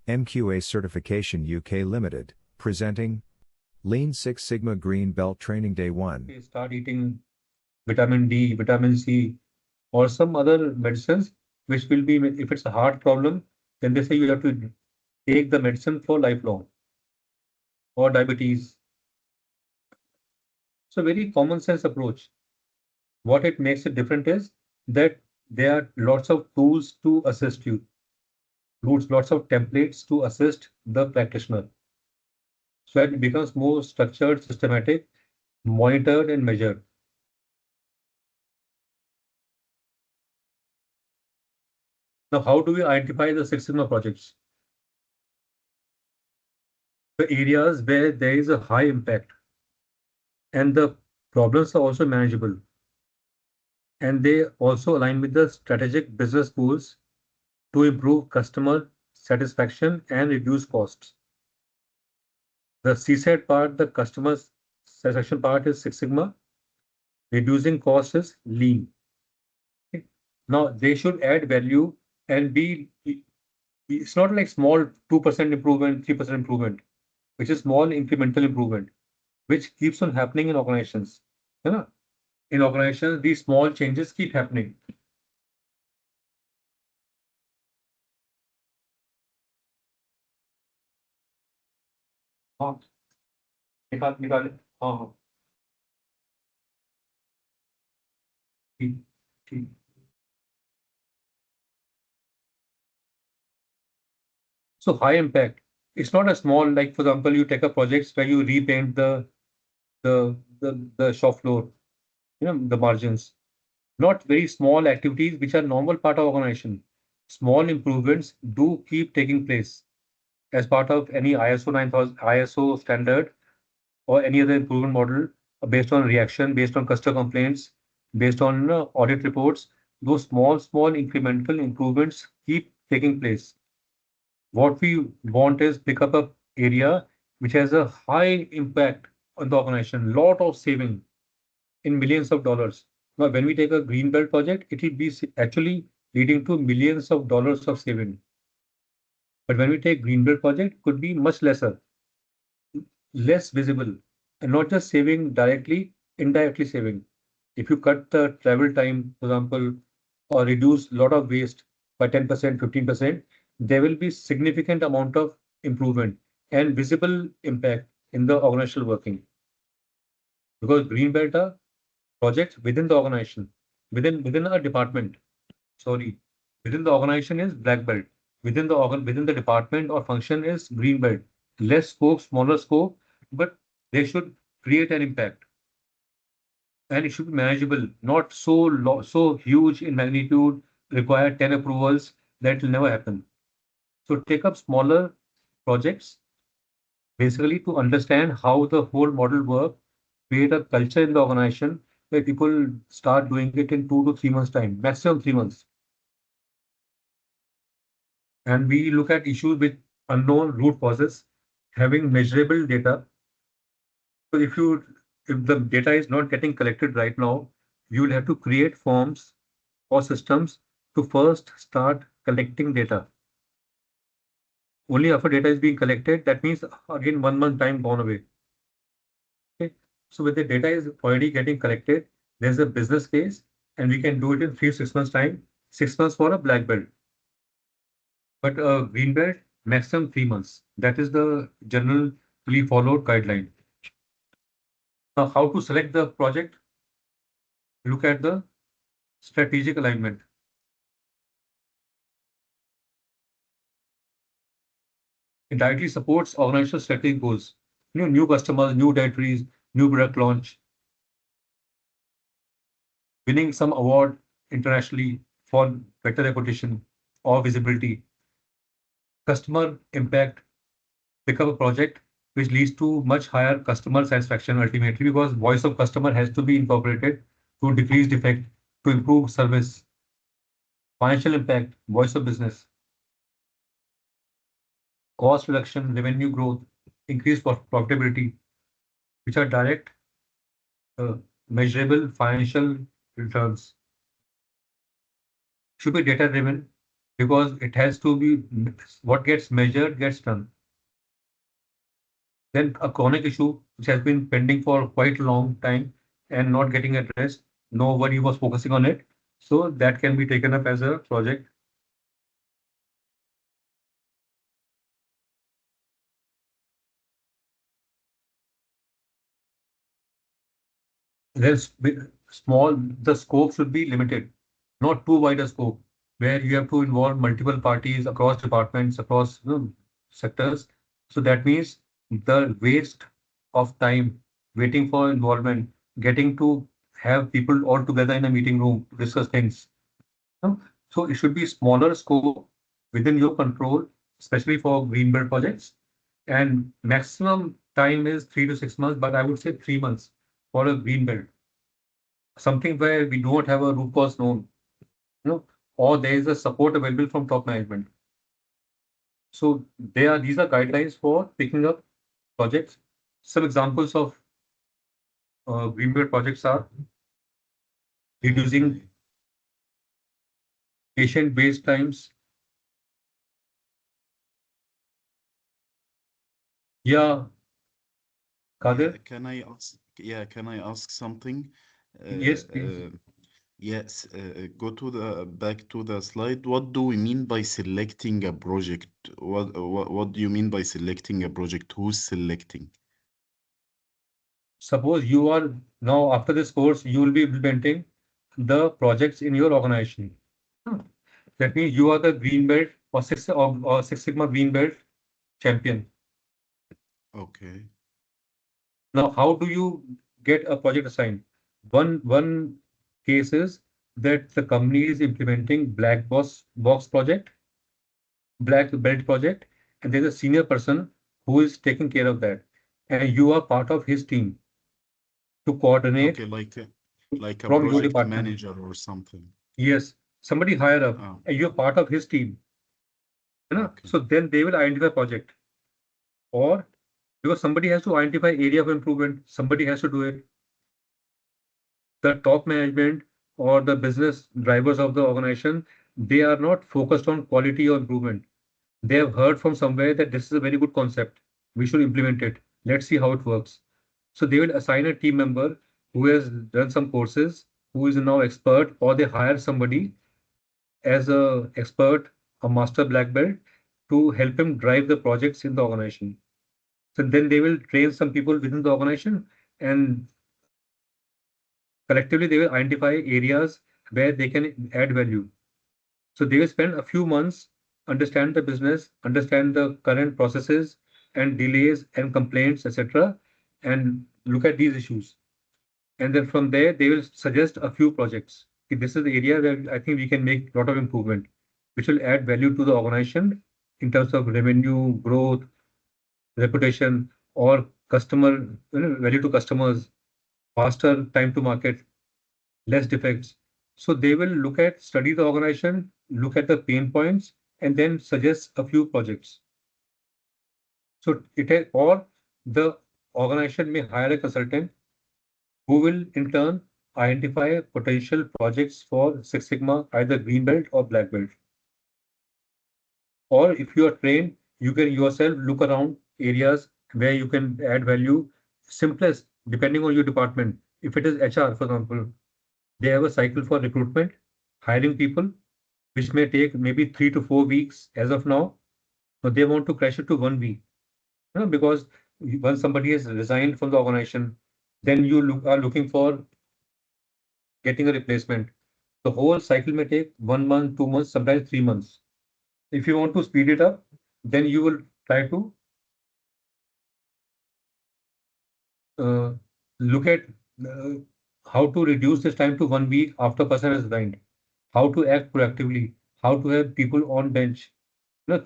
MQA Certification UK Ltd, presenting Lean Six Sigma Green Belt Training Day 1. Start eating vitamin D, vitamin C, or some other medicines, which will be, if it's a heart problem, then they say you have to take the medicine for lifelong, or diabetes. So very common sense approach. What it makes it different is that there are lots of tools to assist you, lots of templates to assist the practitioner. So it becomes more structured, systematic, monitored, and measured. Now, how do we identify the Six Sigma projects? The areas where there is a high impact and the problems are also manageable, and they also align with the strategic business goals to improve customer satisfaction and reduce costs. The CSAT part, the customer satisfaction part, is Six Sigma. Reducing costs is Lean. Okay. Now, they should add value and be, it's not like small 2% improvement, 3% improvement, which is small incremental improvement, which keeps on happening in organizations. You know? In organizations, these small changes keep happening. हाँ, निकाल हाँ हाँ ठीक ठीक. So high impact. It's not a small, like for example, you take a project where you repaint the shop floor, the margins. Not very small activities which are normal part of organization. Small improvements do keep taking place as part of any ISO 9000 ISO standard or any other improvement model based on reaction, based on customer complaints, based on audit reports. Those small incremental improvements keep taking place. What we want is pick up a area which has a high impact on the organization, lot of saving in millions of dollars. Now, when we take a green belt project, it will be actually leading to millions of dollars of saving. But when we take green belt project, it could be much lesser, less visible, and not just saving directly, indirectly saving. If you cut the travel time, for example, or reduce a lot of waste by 10%, 15%, there will be significant amount of improvement and visible impact in the organizational working. Because green belt are projects within the organization, within a department. Sorry, within the organization is black belt. Within the department or function is green belt. Less scope, smaller scope, but they should create an impact. And it should be manageable, not so huge in magnitude, require 10 approvals, that will never happen. So take up smaller projects, basically to understand how the whole model works, create a culture in the organization where people start doing it in 2 to 3 months time, maximum 3 months. And we look at issues with unknown root causes, having measurable data. So if the data is not getting collected right now, you will have to create forms or systems to first start collecting data. Only after data is being collected, that means again 1 month time gone away. Okay. So when the data is already getting collected, there's a business case, and we can do it in 3 to 6 months time, 6 months for a black belt. But a green belt, maximum 3 months. That is the generally followed guideline. Now, how to select the project? Look at the strategic alignment. It directly supports organizational strategic goals. New customers, new territories, new product launch, winning some award internationally for better reputation or visibility, customer impact, pick up a project which leads to much higher customer satisfaction ultimately, because voice of customer has to be incorporated to decrease defect, to improve service, financial impact, voice of business, cost reduction, revenue growth, increased profitability, which are direct, measurable financial returns. Should be data driven, because it has to be what gets measured gets done. Then a chronic issue which has been pending for quite a long time and not getting addressed, nobody was focusing on it. So that can be taken up as a project. Then small, the scope should be limited, not too wide a scope, where you have to involve multiple parties across departments, across sectors. So that means the waste of time waiting for involvement, getting to have people all together in a meeting room to discuss things. No? So it should be smaller scope within your control, especially for green belt projects. And maximum time is 3 to 6 months, but I would say 3 months for a green belt. Something where we don't have a root cause known, or there is a support available from top management. So these are guidelines for picking up projects. Some examples of green belt projects are reducing Okay. patient-based times. Yeah, Yeah, Kadir. can I ask? Yeah, can I ask something? Yes, please. Yes, go to the back to the slide. What do we mean by selecting a project? What do you mean by selecting a project? Who's selecting? Suppose you are now after this course, you will be implementing the projects in your organization. Hmm. That means you are the green belt or Six Sigma green belt champion. Okay. Now, how do you get a project assigned? One case is that the company is implementing box project, black belt project, and there's a senior person who is taking care of that, and you are part of his team to coordinate Okay, like a from your project department. manager or something. Yes, somebody higher up, Oh, and you're part of his team. okay. So then they will identify project, or because somebody has to identify area of improvement, somebody has to do it. The top management or the business drivers of the organization, they are not focused on quality or improvement. They have heard from somewhere that this is a very good concept. We should implement it. Let's see how it works. So they will assign a team member who has done some courses, who is now expert, or they hire somebody as a expert, a master black belt, to help him drive the projects in the organization. So then they will train some people within the organization, and collectively they will identify areas where they can add value. So they will spend a few months, understand the business, understand the current processes and delays and complaints, etc., and look at these issues. And then from there, they will suggest a few projects. This is the area where I think we can make a lot of improvement, which will add value to the organization in terms of revenue, growth, reputation, or customer value to customers, faster time to market, less defects. So they will study the organization, look at the pain points, and then suggest a few projects. So or the organization may hire a consultant who will in turn identify potential projects for Six Sigma, either green belt or black belt. Or if you are trained, you can yourself look around areas where you can add value. Simplest, depending on your department. If it is HR, for example, they have a cycle for recruitment, hiring people, which may take maybe 3 to 4 weeks as of now, but they want to crash it to 1 week. Because once somebody has resigned from the organization, then are looking for getting a replacement. The whole cycle may take 1 month, 2 months, sometimes 3 months. If you want to speed it up, then you will try to uh, look at uh, how to reduce this time to 1 week after person has resigned, how to act proactively, how to have people on bench,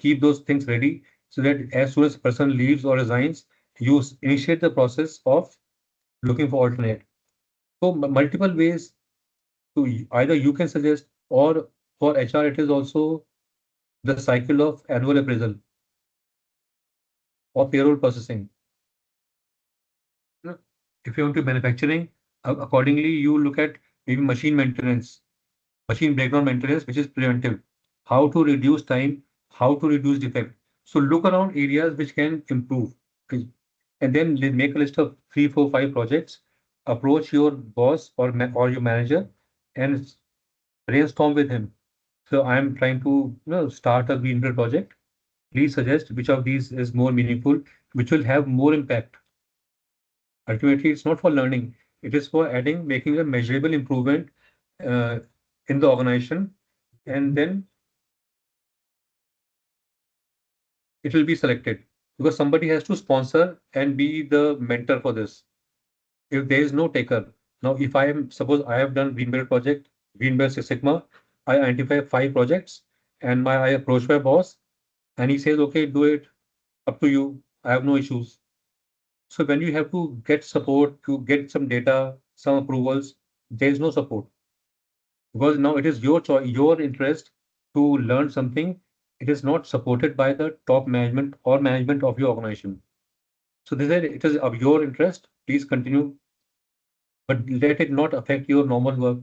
keep those things ready so that as soon as person leaves or resigns, you initiate the process of looking for alternate. So multiple ways to either you can suggest, or for HR it is also the cycle of annual appraisal or payroll processing. If you want to manufacturing, accordingly you look at maybe machine maintenance, machine breakdown maintenance, which is preventive. how to reduce time, how to reduce defect. So look around areas which can improve. Okay. And then make a list of 3, 4, 5 projects. Approach your boss or your manager and brainstorm with him. So I'm trying to start a greenfield project. Please suggest which of these is more meaningful, which will have more impact. Ultimately, it's not for learning. It is for making a measurable improvement uh, in the organization, and then it will be selected because somebody has to sponsor and be the mentor for this. If there is no taker, now if I am suppose I have done Greenbelt project, Greenbelt Six Sigma, I identify 5 projects, and I approach my boss, and he says, okay, do it, up to you. I have no issues. So when you have to get support to get some data, some approvals, there is no support because now it is your choice, your interest to learn something. It is not supported by the top management or management of your organization. So they said it is of your interest. Please continue, but let it not affect your normal work.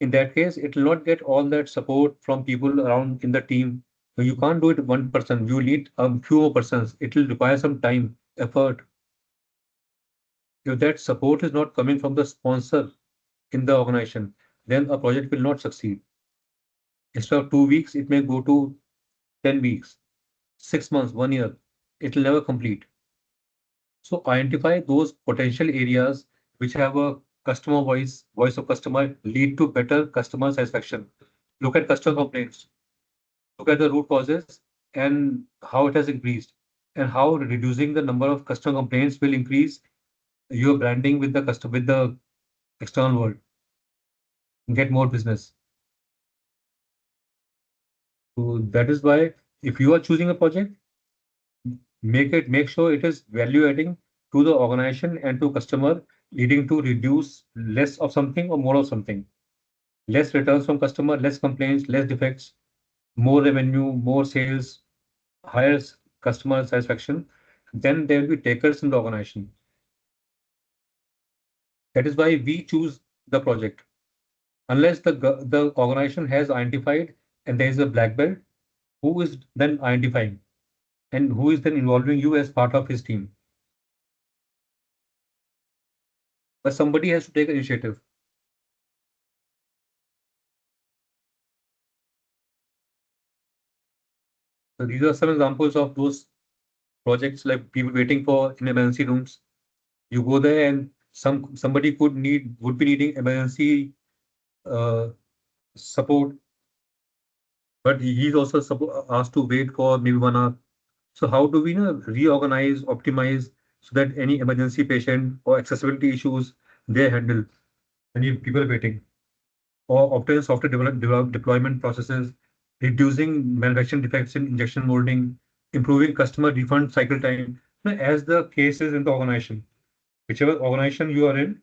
In that case, it will not get all that support from people around in the team. So you can't do it one person. You need a few more persons. It will require some time, effort. If that support is not coming from the sponsor in the organization, then a project will not succeed. Instead of 2 weeks, it may go to 10 weeks, 6 months, 1 year. It will never complete. So identify those potential areas which have a customer voice of customer lead to better customer satisfaction. Look at customer complaints, look at the root causes and how it has increased, and how reducing the number of customer complaints will increase your branding with the customer, with the external world, and get more business. So that is why if you are choosing a project, make sure it is value adding to the organization and to customer, leading to reduce less of something or more of something. Less returns from customer, less complaints, less defects, more revenue, more sales, higher customer satisfaction. Then there will be takers in the organization. That is why we choose the project. Unless the organization has identified and there is a black belt, who is then identifying and who is then involving you as part of his team? But somebody has to take initiative. So these are some examples of those projects like people waiting for in emergency rooms. You go there and somebody would be needing emergency uh, support, but he's also asked to wait for maybe 1 hour. So how do we reorganize, optimize so that any emergency patient or accessibility issues they handle when people are waiting, or obtain software deployment processes, reducing manufacturing defects in injection molding, improving customer refund cycle time. As the case is in the organization, whichever organization you are in,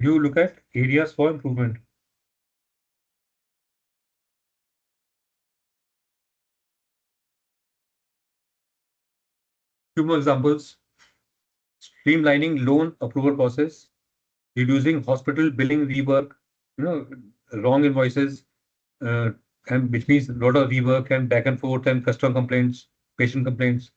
you look at areas for improvement. Few more examples: streamlining loan approval process, reducing hospital billing rework, you know, wrong invoices, uh, and which means a lot of rework and back and forth and customer complaints, patient complaints.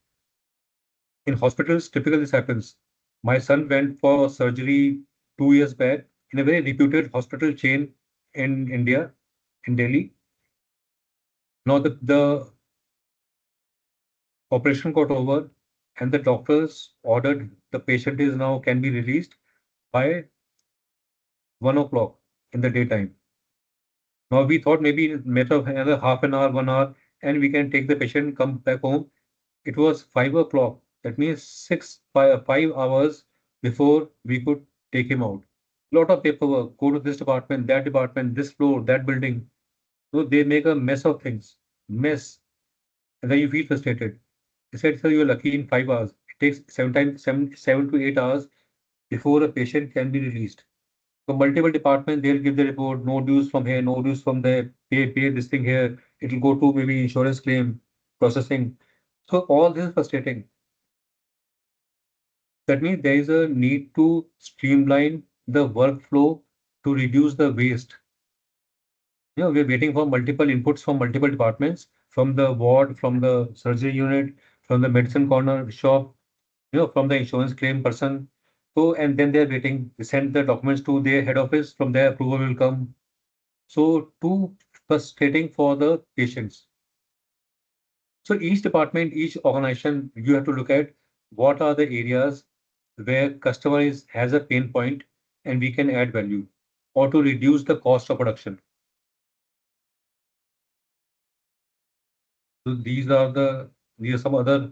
In hospitals, typically this happens. My son went for surgery 2 years back in a very reputed hospital chain in India, in Delhi. Now the operation got over and the doctors ordered the patient is now can be released by 1 o'clock in the daytime. Now we thought maybe in a matter of another half an hour, 1 hour, and we can take the patient, come back home. It was 5 o'clock. That means 5 hours before we could take him out. Lot of paperwork, go to this department, this floor, that building. So they make a mess of things. Mess. And then you feel frustrated. They said, sir, you're lucky in 5 hours. It takes 7 to 8 hours before a patient can be released. So multiple departments, they'll give the report, no dues from here, no dues from there, pay this thing here. It'll go to maybe insurance claim, processing. So all this is frustrating. That means there is a need to streamline the workflow to reduce the waste. We're waiting for multiple inputs from multiple departments, from the ward, from the surgery unit, from the medicine corner shop, from the insurance claim person. So, and then they're waiting, they send the documents to their head office, from their approval will come. So, too frustrating for the patients. So, each department, each organization, you have to look at what are the areas where customer has a pain point and we can add value or to reduce the cost of production. So, these are some other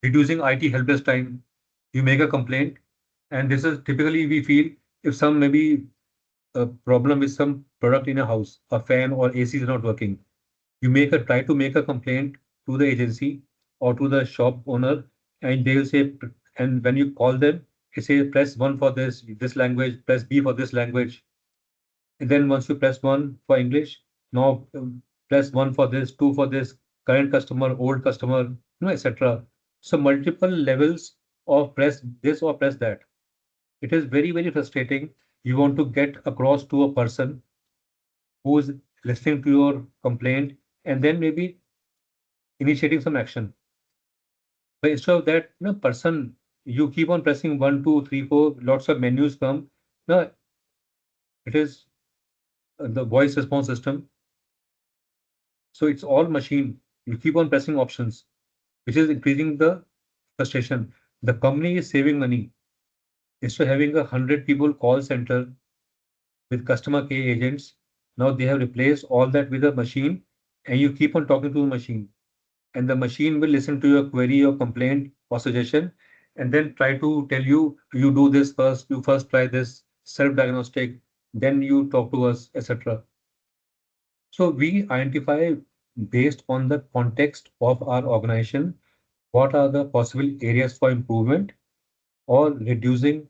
reducing IT help desk time. You make a complaint, and this is typically we feel if some maybe a problem with some product in a house, a fan or AC is not working. You try to make a complaint to the agency or to the shop owner, and they will say, and when you call them, it says press one for this language, press B for this language. And then once you press one for English, now press one for this, two for this, current customer, old customer, etc. So multiple levels of press this or press that. It is very, very frustrating. You want to get across to a person who is listening to your complaint and then maybe initiating some action. But instead of that, person, you keep on pressing one, two, three, four, lots of menus come. No, it is the voice response system. So it's all machine. You keep on pressing options, which is increasing the frustration. The company is saving money. Instead of having 100 people call center with customer care agents, now they have replaced all that with a machine, and you keep on talking to the machine. And the machine will listen to your query or complaint or suggestion and then try to tell you, you do this first, you first try this self-diagnostic, then you talk to us, etc. So we identify based on the context of our organization, what are the possible areas for improvement or reducing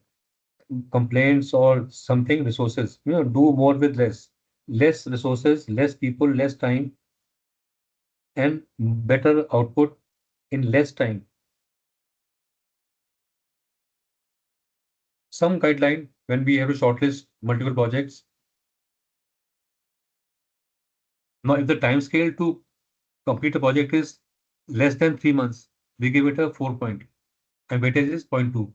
complaints or something resources. Do more with less. Less resources, less people, less time, and better output in less time. Some guideline when we have to shortlist multiple projects. Now, if the time scale to complete a project is less than 3 months, we give it a 4 point and weightage is 0.2.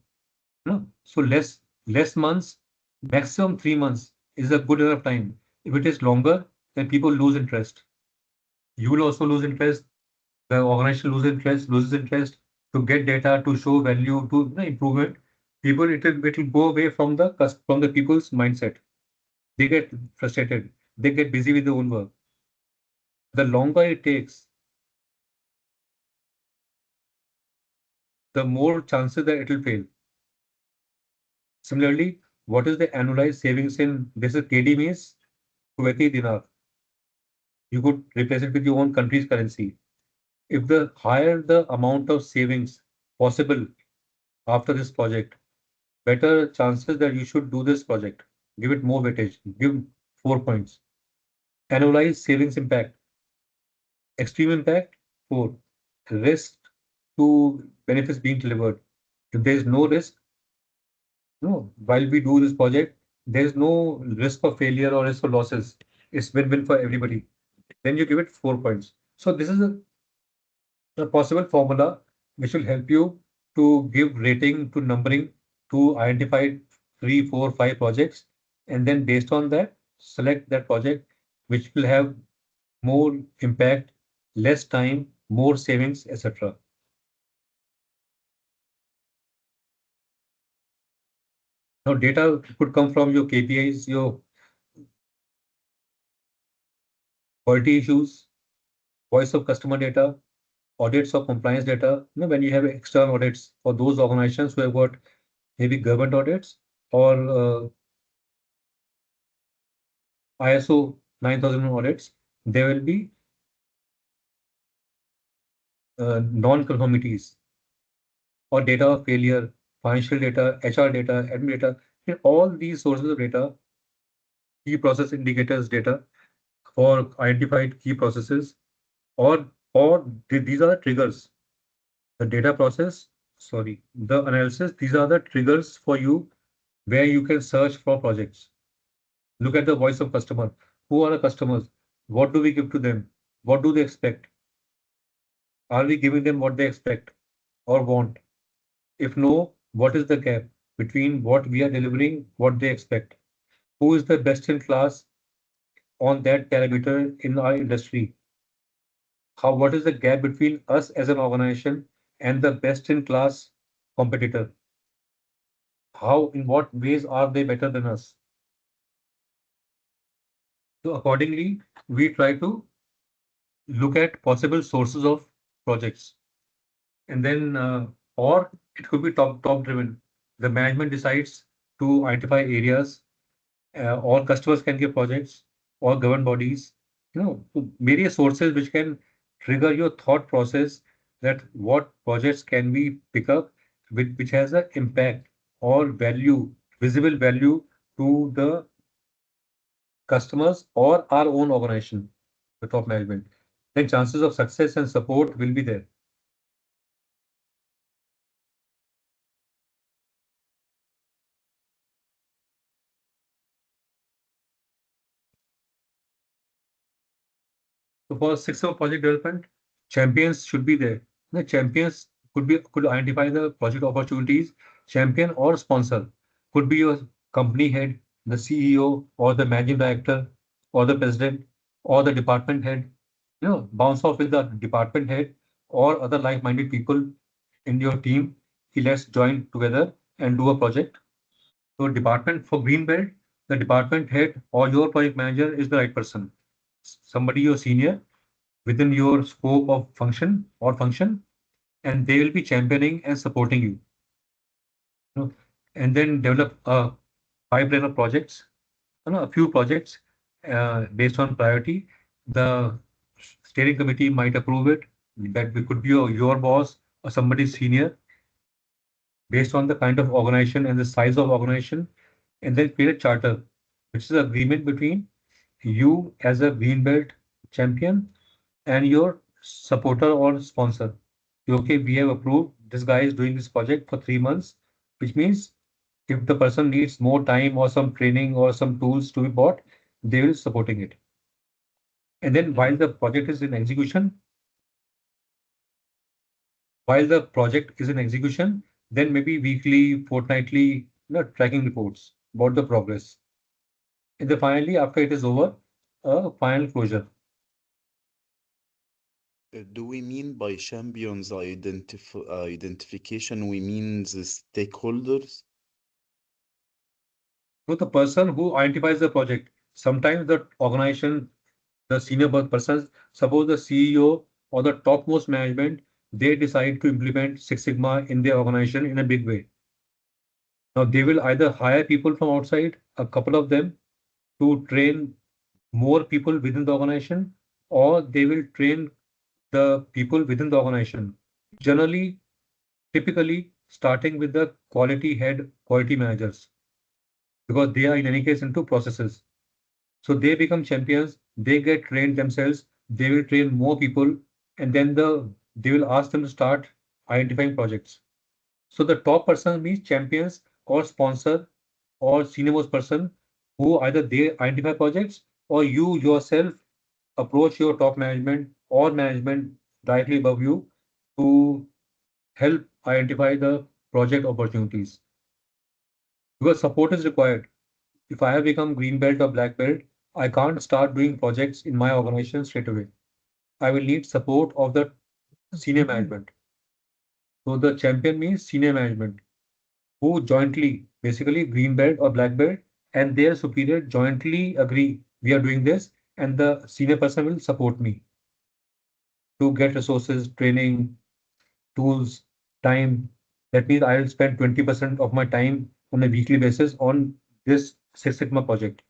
No? So less months, maximum 3 months is a good enough time. If it is longer, then people lose interest. You will also lose interest. The organization loses interest to get data, to show value, to improvement. People, it will go away from the people's mindset. They get frustrated. They get busy with their own work. The longer it takes, the more chances that it will fail. Similarly, what is the annualized savings in this is KD means Kuwaiti dinar. You could replace it with your own country's currency. If the higher the amount of savings possible after this project, better chances that you should do this project. Give it more weightage. Give 4 points. Annualized savings impact. Extreme impact 4. Risk to benefits being delivered. If there is no risk, no, while we do this project, there is no risk of failure or risk of losses. It's win-win for everybody. Then you give it 4 points. So this is a possible formula which will help you to give rating to numbering to identify 3, 4, 5 projects, and then based on that, select that project which will have more impact, less time, more savings, etc. Now, data could come from your KPIs, your quality issues, voice of customer data, audits or compliance data. When you have external audits for those organizations who have got maybe government audits or ISO 9000 audits, there will be non-conformities or data of failure, financial data, HR data, admin data. All these sources of data, key process indicators data for identified key processes, or these are the triggers. The data process sorry, the analysis, these are the triggers for you where you can search for projects. Look at the voice of customer. Who are the customers? What do we give to them? What do they expect? Are we giving them what they expect or want? If no, what is the gap between what we are delivering, what they expect? Who is the best in class on that parameter in our industry? What is the gap between us as an organization and the best in class competitor? In what ways are they better than us? So accordingly, we try to look at possible sources of projects, and then or it could be top driven. The management decides to identify areas. All customers can give projects, or government bodies, various sources which can trigger your thought process that what projects can we pick up which has an impact or value, visible value to the customers or our own organization, the top management. Then chances of success and support will be there. So for 6 hour project development, champions should be there. The champions could identify the project opportunities. Champion or sponsor could be your company head, the CEO, or the managing director, or the president, or the department head. Bounce off with the department head or other like-minded people in your team. Let's join together and do a project. So department for green belt, the department head or your project manager is the right person. Somebody your senior within your scope of function, and they will be championing and supporting you. And then develop a pipeline of projects, a few projects based on priority. The steering committee might approve it. That could be your boss or somebody senior based on the kind of organization and the size of organization, and then create a charter, which is agreement between you as a green belt champion and your supporter or sponsor. Okay, we have approved this guy is doing this project for 3 months, which means if the person needs more time or some training or some tools to be bought, they will supporting it. And then while the project is in execution, then maybe weekly, fortnightly, tracking reports about the progress. And then finally, after it is over, a final closure. Do we mean by champions identification, we mean the stakeholders? So the person who identifies the project, sometimes the organization, the senior person, suppose the CEO or the topmost management, they decide to implement Six Sigma in their organization in a big way. Now they will either hire people from outside, a couple of them, to train more people within the organization, or they will train the people within the organization. Generally, typically starting with the quality head, quality managers, because they are in any case into processes. So they become champions, they get trained themselves, they will train more people, and then they will ask them to start identifying projects. So the top person means champions or sponsor or senior most person who either they identify projects or you yourself approach your top management or management directly above you to help identify the project opportunities. Because support is required. If I have become green belt or black belt, I can't start doing projects in my organization straight away. I will need support of the senior management. So the champion means senior management who jointly, basically green belt or black belt, and their superior jointly agree we are doing this, and the senior person will support me to get resources, training, tools, time. That means I will spend 20% of my time on a weekly basis on this Six Sigma project.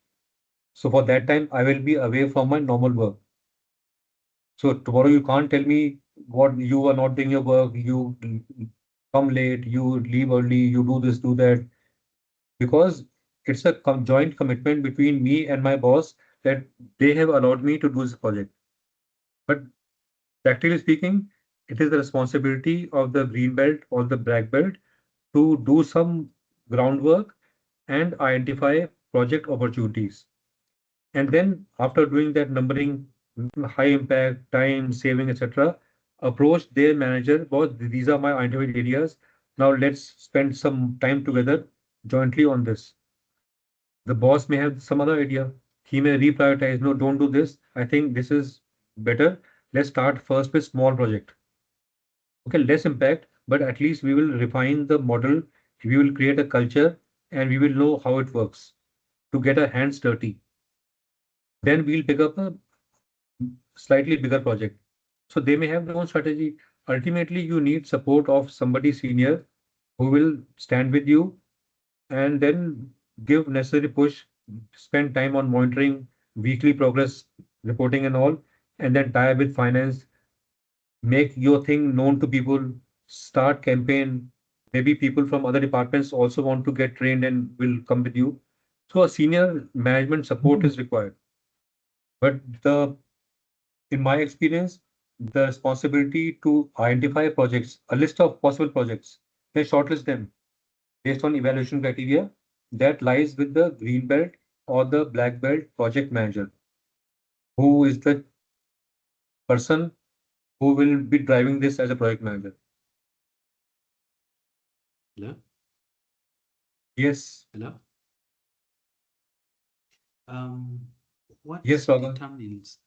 So for that time, I will be away from my normal work. So tomorrow you can't tell me what you are not doing your work, you come late, you leave early, you do this, do that, because it's a joint commitment between me and my boss that they have allowed me to do this project. But practically speaking, it is the responsibility of the green belt or the black belt to do some groundwork and identify project opportunities. And then after doing that numbering, high impact, time saving, etc., approach their manager, boss, these are my identified areas. Now let's spend some time together jointly on this. The boss may have some other idea. He may reprioritize. No, don't do this. I think this is better. Let's start first with small project. Okay, less impact, but at least we will refine the model. We will create a culture and we will know how it works to get our hands dirty. Then we'll pick up a slightly bigger project. So they may have their own strategy. Ultimately, you need support of somebody senior who will stand with you and then give necessary push, spend time on monitoring, weekly progress reporting and all, and then tie up with finance, make your thing known to people, start campaign. Maybe people from other departments also want to get trained and will come with you. So a senior management support is required. But in my experience, the responsibility to identify projects, a list of possible projects, they shortlist them based on evaluation criteria that lies with the green belt or the black belt project manager, who is the person who will be driving this as a project manager. Hello? Yes. Hello? What Yes, Robert. determines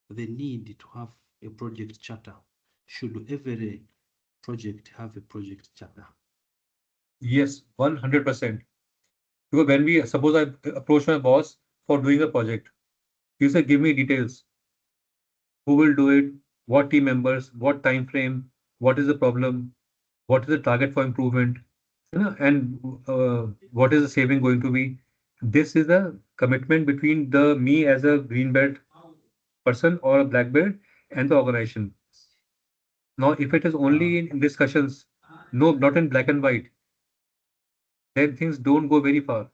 the need to have a project charter? Should every project have a project charter? Yes, 100%. Because when we suppose I approach my boss for doing a project, he said, give me details. Who will do it? What team members? What time frame? What is the problem? What is the target for improvement? And what is the saving going to be? This is a commitment between the me as a green belt person or a black belt and the organization. Now, if it is only in discussions, no, not in black and white, then things don't go very far.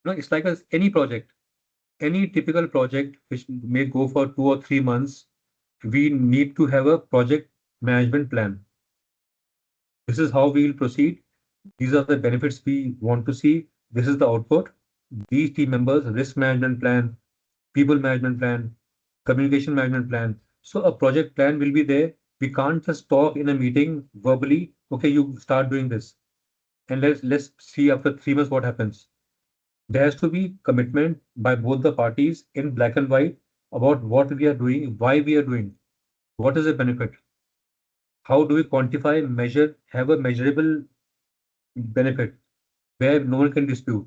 No, it's like any project, any typical project which may go for 2 or 3 months. We need to have a project management plan. This is how we will proceed. These are the benefits we want to see. This is the output. These team members, risk management plan, people management plan, communication management plan. So a project plan will be there. We can't just talk in a meeting verbally. Okay, you start doing this, and let's see after 3 months what happens. There has to be commitment by both the parties in black and white about what we are doing, why we are doing, what is the benefit, how do we quantify, measure, have a measurable benefit where no one can dispute.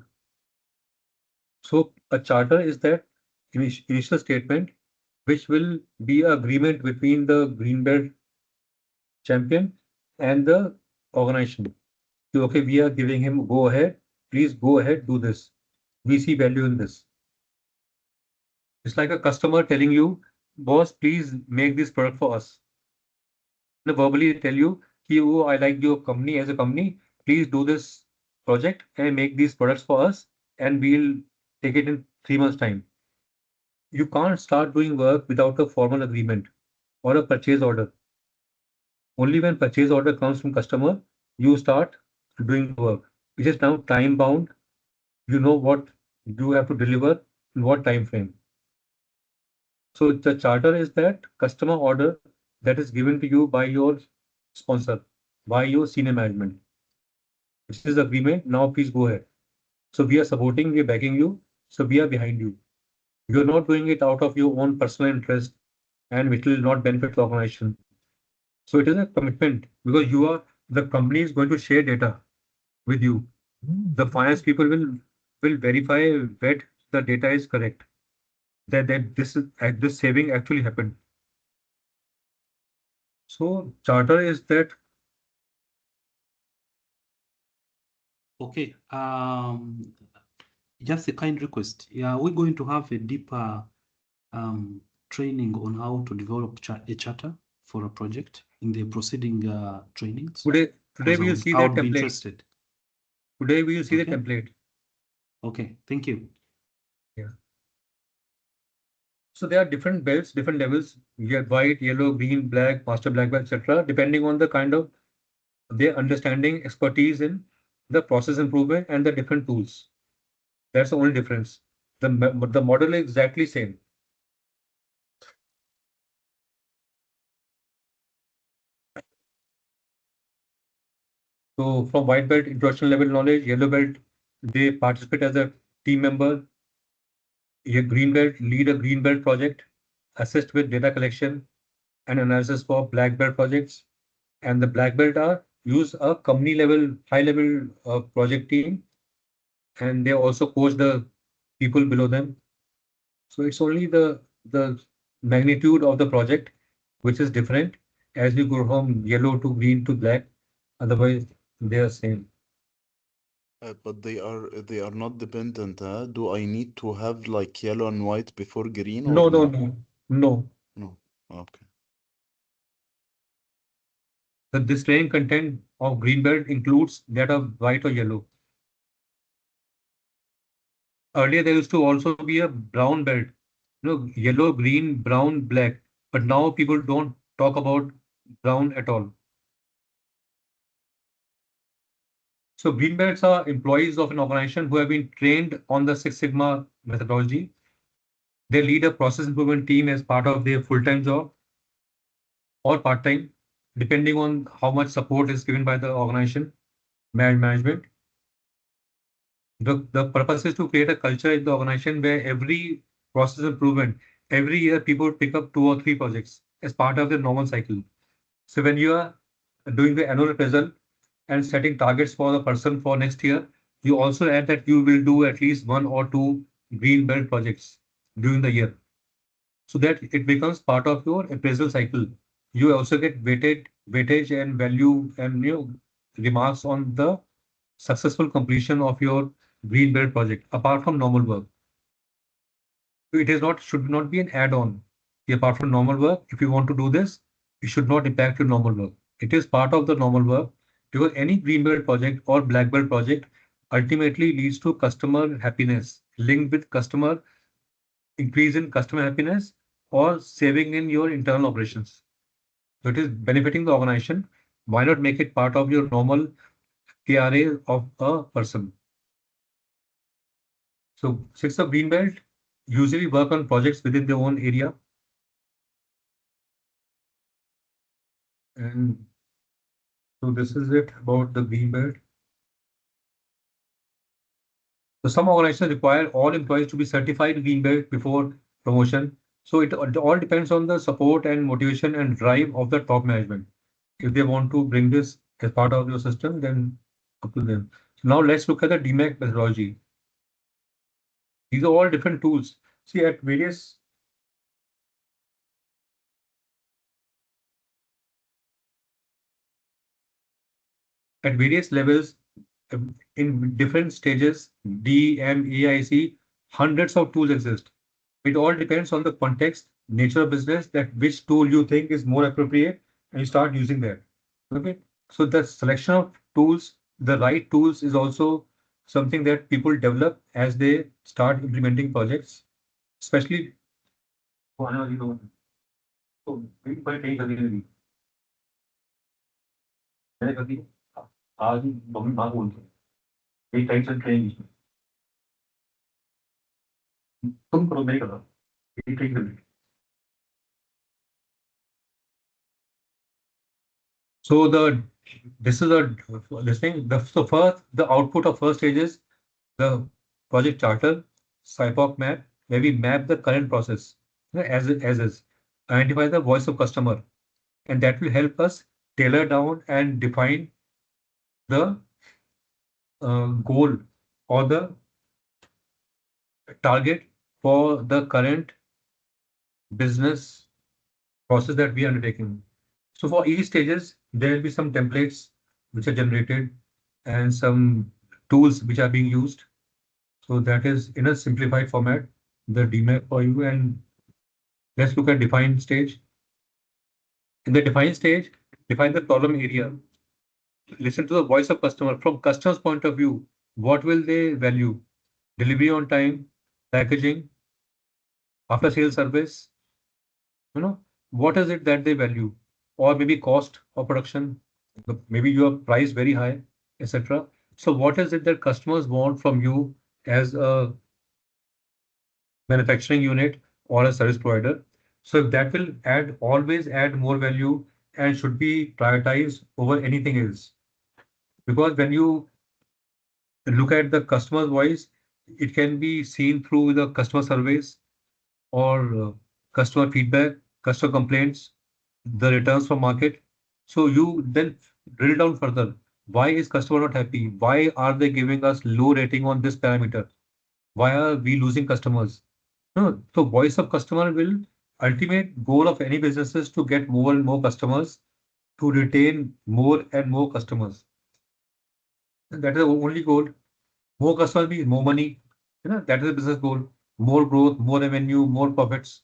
So a charter is that initial statement which will be an agreement between the green belt champion and the organization. So, okay, we are giving him go ahead. Please go ahead, do this. We see value in this. It's like a customer telling you, boss, please make this product for us. And verbally tell you, oh, I like your company as a company. Please do this project and make these products for us, and we'll take it in 3 months' time. You can't start doing work without a formal agreement or a purchase order. Only when purchase order comes from customer, you start doing the work, which is now time bound. You know what you have to deliver in what time frame. So the charter is that customer order that is given to you by your sponsor, by your senior management. This is the agreement. Now please go ahead. So we are supporting, we are backing you. So we are behind you. You're not doing it out of your own personal interest and which will not benefit the organization. So it is a commitment because the company is going to share data with you. The finance people will verify that the data is correct. That this saving actually happened. So charter is that. Okay. Just a kind request. Yeah, we're going to have a deeper training on how to develop a charter for a project in the proceeding trainings. Today we will see the template. Interested. Today we will see the template. Okay, thank you. Yeah. So there are different belts, different levels. You get white, yellow, green, black, master black belt, etc. Depending on the kind of their understanding, expertise in the process improvement and the different tools. That's the only difference. The model is exactly same. So from white belt, introduction level knowledge, yellow belt, they participate as a team member. A green belt lead a green belt project, assist with data collection and analysis for black belt projects. And the black belt are use a company level, high level project team, and they also coach the people below them. So it's only the magnitude of the project which is different as you go from yellow to green to black. Otherwise, they are same. But they are not dependent, huh? Do I need to have like yellow and white before green or No, no, no? no, no. No. Okay. This training content of green belt includes that of white or yellow. Earlier, there used to also be a brown belt, yellow, green, brown, black. But now people don't talk about brown at all. So green belts are employees of an organization who have been trained on the Six Sigma methodology. They lead a process improvement team as part of their full-time job or part-time, depending on how much support is given by the organization management. The purpose is to create a culture in the organization where every process improvement, every year people pick up 2 or 3 projects as part of the normal cycle. So when you are doing the annual appraisal and setting targets for the person for next year, you also add that you will do at least 1 or 2 green belt projects during the year, so that it becomes part of your appraisal cycle. You also get weightage and value and remarks on the successful completion of your green belt project apart from normal work. So it is not should not be an add-on. Apart from normal work, if you want to do this, it should not impact your normal work. It is part of the normal work because any green belt project or black belt project ultimately leads to customer happiness, linked with customer increase in customer happiness or saving in your internal operations. So it is benefiting the organization. Why not make it part of your normal KRA of a person? So six of green belt usually work on projects within their own area. And so this is it about the green belt. So some organizations require all employees to be certified green belt before promotion. So it all depends on the support and motivation and drive of the top management. If they want to bring this as part of your system, then up to them. So now let's look at the DMAC methodology. These are all different tools. See, at various levels, in different stages, D, M, E, I, C, hundreds of tools exist. It all depends on the context, nature of business, that which tool you think is more appropriate, and you start using that. Okay. So the selection of tools, the right tools is also something that people develop as they start implementing projects, especially. So, so the this is a this thing. So first, the output of first stage is the project charter, SIPOC map, where we map the current process as is, identify the voice of customer, and that will help us tailor down and define the goal or the target for the current business process that we are undertaking. So for each stages, there will be some templates which are generated and some tools which are being used. So that is in a simplified format, the DMAP for you. And let's look at define stage. In the define stage, define the problem area. Listen to the voice of customer. From customer's point of view, what will they value? Delivery on time, packaging, after sales service, what is it that they value? Or maybe cost of production, maybe your price very high, etc. So what is it that customers want from you as a manufacturing unit or a service provider? So that will always add more value and should be prioritized over anything else. Because when you look at the customer's voice, it can be seen through the customer surveys or customer feedback, customer complaints, the returns from market. So you then drill down further. Why is customer not happy? Why are they giving us low rating on this parameter? Why are we losing customers? No, so voice of customer will ultimate goal of any businesses to get more and more customers, to retain more and more customers. And that is the only goal. More customers means more money. That is the business goal. More growth, more revenue, more profits.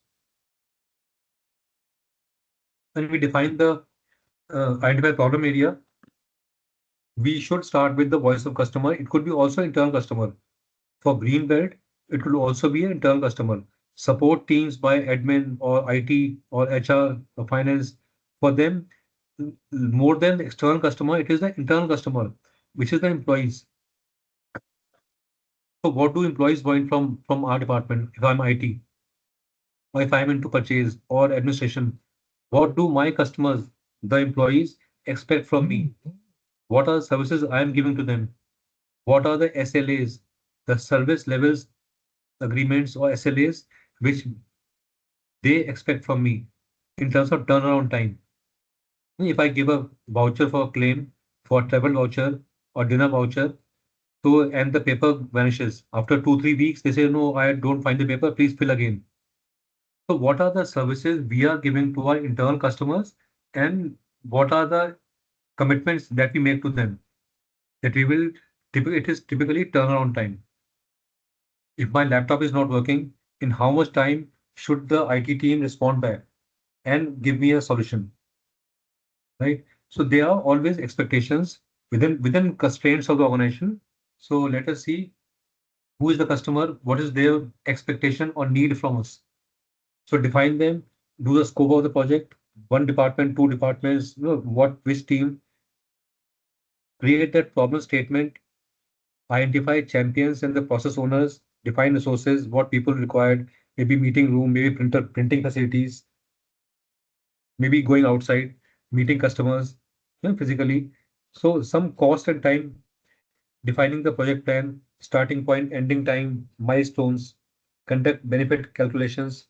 When we define the identify problem area, we should start with the voice of customer. It could be also internal customer. For green belt, it could also be an internal customer. Support teams by admin or IT or HR or finance. For them, more than the external customer, it is the internal customer, which is the employees. So what do employees want from our department? If I'm IT, or if I'm into purchase or administration, what do my customers, the employees, expect from me? What are the services I am giving to them? What are the SLAs, the service levels agreements or SLAs, which they expect from me in terms of turnaround time? If I give a voucher for a claim, for travel voucher or dinner voucher, so and the paper vanishes after 2-3 weeks, they say, no, I don't find the paper, please fill again. So what are the services we are giving to our internal customers, and what are the commitments that we make to them? That we will it is typically turnaround time. If my laptop is not working, in how much time should the IT team respond back and give me a solution? Right? So there are always expectations within constraints of the organization. So let us see who is the customer, what is their expectation or need from us. So define them, do the scope of the project, one department, two departments, which team, create that problem statement, identify champions and the process owners, define resources, what people required, maybe meeting room, maybe printing facilities, maybe going outside, meeting customers, physically. So some cost and time, defining the project plan, starting point, ending time, milestones, conduct benefit calculations,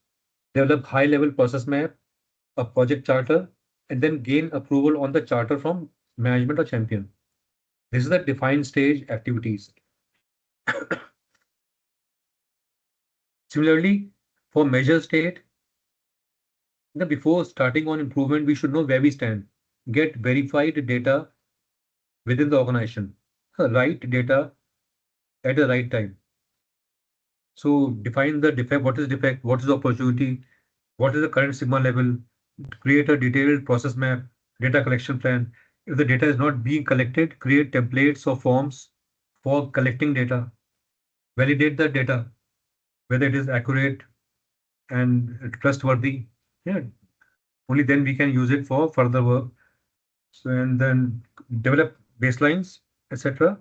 develop high-level process map, a project charter, and then gain approval on the charter from management or champion. This is the defined stage activities. Similarly, for measure state, before starting on improvement, we should know where we stand. Get verified data within the organization. Right data at the right time. So define the defect, what is defect, what is the opportunity, what is the current sigma level, create a detailed process map, data collection plan. If the data is not being collected, create templates or forms for collecting data. Validate the data, whether it is accurate and trustworthy. Yeah, only then we can use it for further work. So, and then develop baselines, etc.,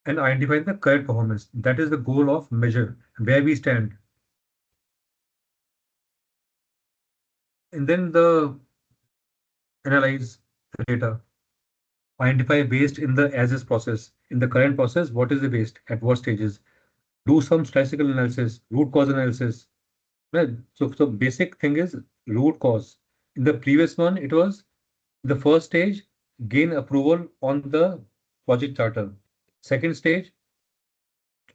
and identify the correct performance. That is the goal of measure, where we stand. And then the analyze the data, identify waste in the as-is process. In the current process, what is the waste at what stages? Do some statistical analysis, root cause analysis. Right. So basic thing is root cause. In the previous one, it was the first stage, gain approval on the project charter. Second stage,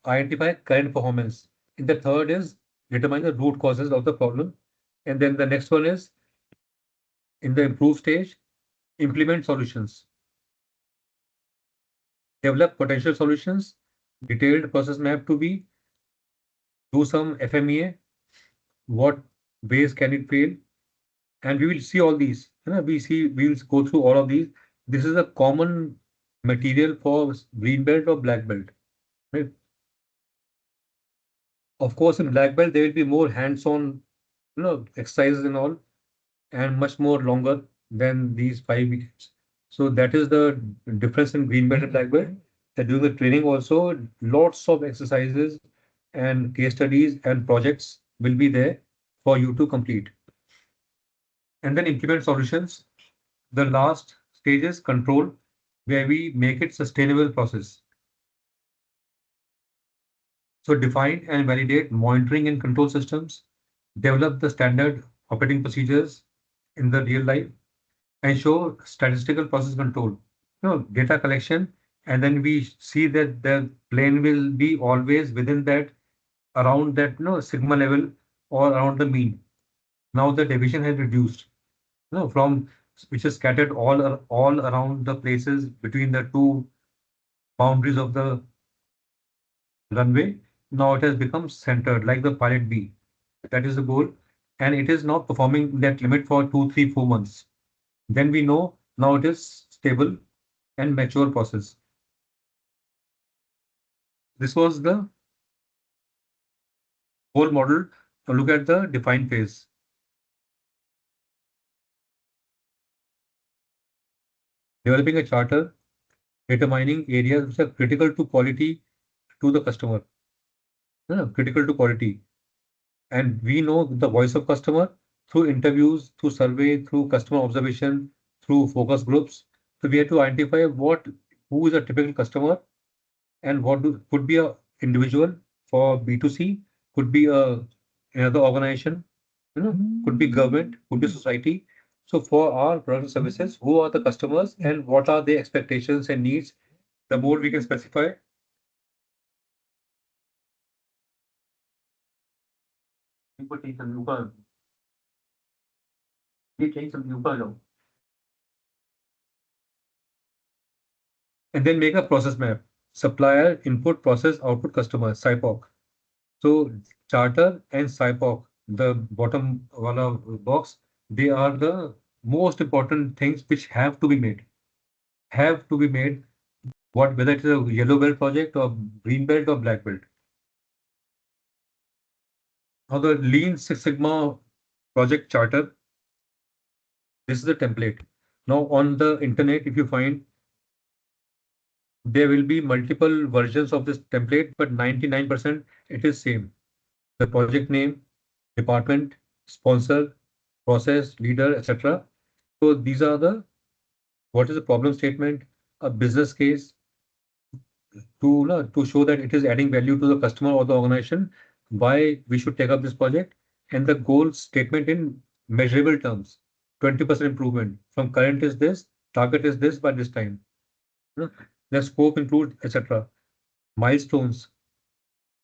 identify current performance. In the third is determine the root causes of the problem. And then the next one is in the improve stage, implement solutions. Develop potential solutions, detailed process map to be, do some FMEA, what ways can it fail? And we will see all these. We will go through all of these. This is a common material for green belt or black belt. Right? Of course, in black belt, there will be more hands-on exercises and all, and much more longer than these 5 weeks. So that is the difference in green belt and black belt. That during the training also, lots of exercises and case studies and projects will be there for you to complete. And then implement solutions. The last stage is control, where we make it sustainable process. So define and validate monitoring and control systems, develop the standard operating procedures in the real life, ensure statistical process control, data collection, and then we see that the plane will be always within that, around that, sigma level or around the mean. Now the deviation has reduced, from which is scattered all around the places between the two boundaries of the runway. Now it has become centered like the pilot B. That is the goal. And it is now performing that limit for 2, 3, 4 months. Then we know now it is stable and mature process. This was the whole model. Now look at the define phase. Developing a charter, determining areas which are critical to quality to the customer. Critical to quality. And we know the voice of customer through interviews, through survey, through customer observation, through focus groups. So we have to identify who is a typical customer and could be a individual for B2C, could be another organization, could be government, could be society. So for our product and services, who are the customers and what are their expectations and needs? The more we can specify. And then make a process map. Supplier, input, process, output, customer, SIPOC. So charter and SIPOC, the bottom wala box, they are the most important things which have to be made. Have to be made. Whether it is a yellow belt project or green belt or black belt. Now the Lean Six Sigma project charter. This is the template. Now on the internet, if you find, there will be multiple versions of this template, but 99% it is same. The project name, department, sponsor, process, leader, etc. So these are what is the problem statement, a business case to show that it is adding value to the customer or the organization, why we should take up this project, and the goal statement in measurable terms, 20% improvement from current is this, target is this by this time. The scope includes, etc. Milestones,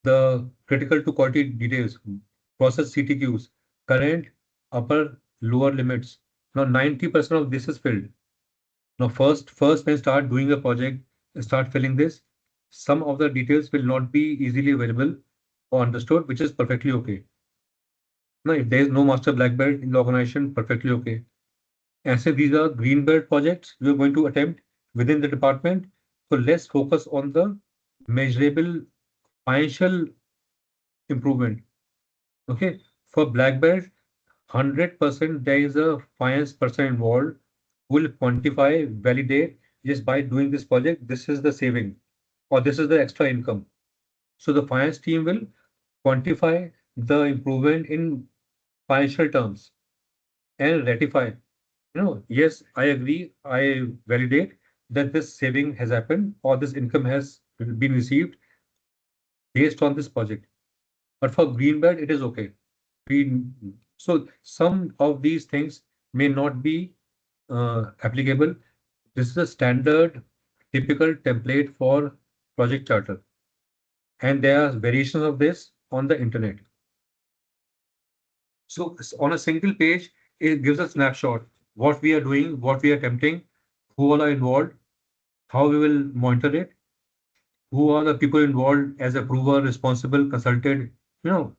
the critical to quality details, process CTQs, current, upper, lower limits. Now 90% of this is filled. Now first when start doing a project, start filling this. Some of the details will not be easily available or understood, which is perfectly okay. Now if there is no master black belt in the organization, perfectly okay. And so these are green belt projects we are going to attempt within the department. So let's focus on the measurable financial improvement. Okay, for black belt, 100% there is a finance person involved who will quantify, validate, just by doing this project, this is the saving or this is the extra income. So the finance team will quantify the improvement in financial terms and ratify. Yes, I agree, I validate that this saving has happened or this income has been received based on this project. But for green belt, it is okay. So some of these things may not be applicable. This is a standard, typical template for project charter. And there are variations of this on the internet. So on a single page, it gives a snapshot, what we are doing, what we are attempting, who all are involved, how we will monitor it, who are the people involved as approver, responsible, consulted, all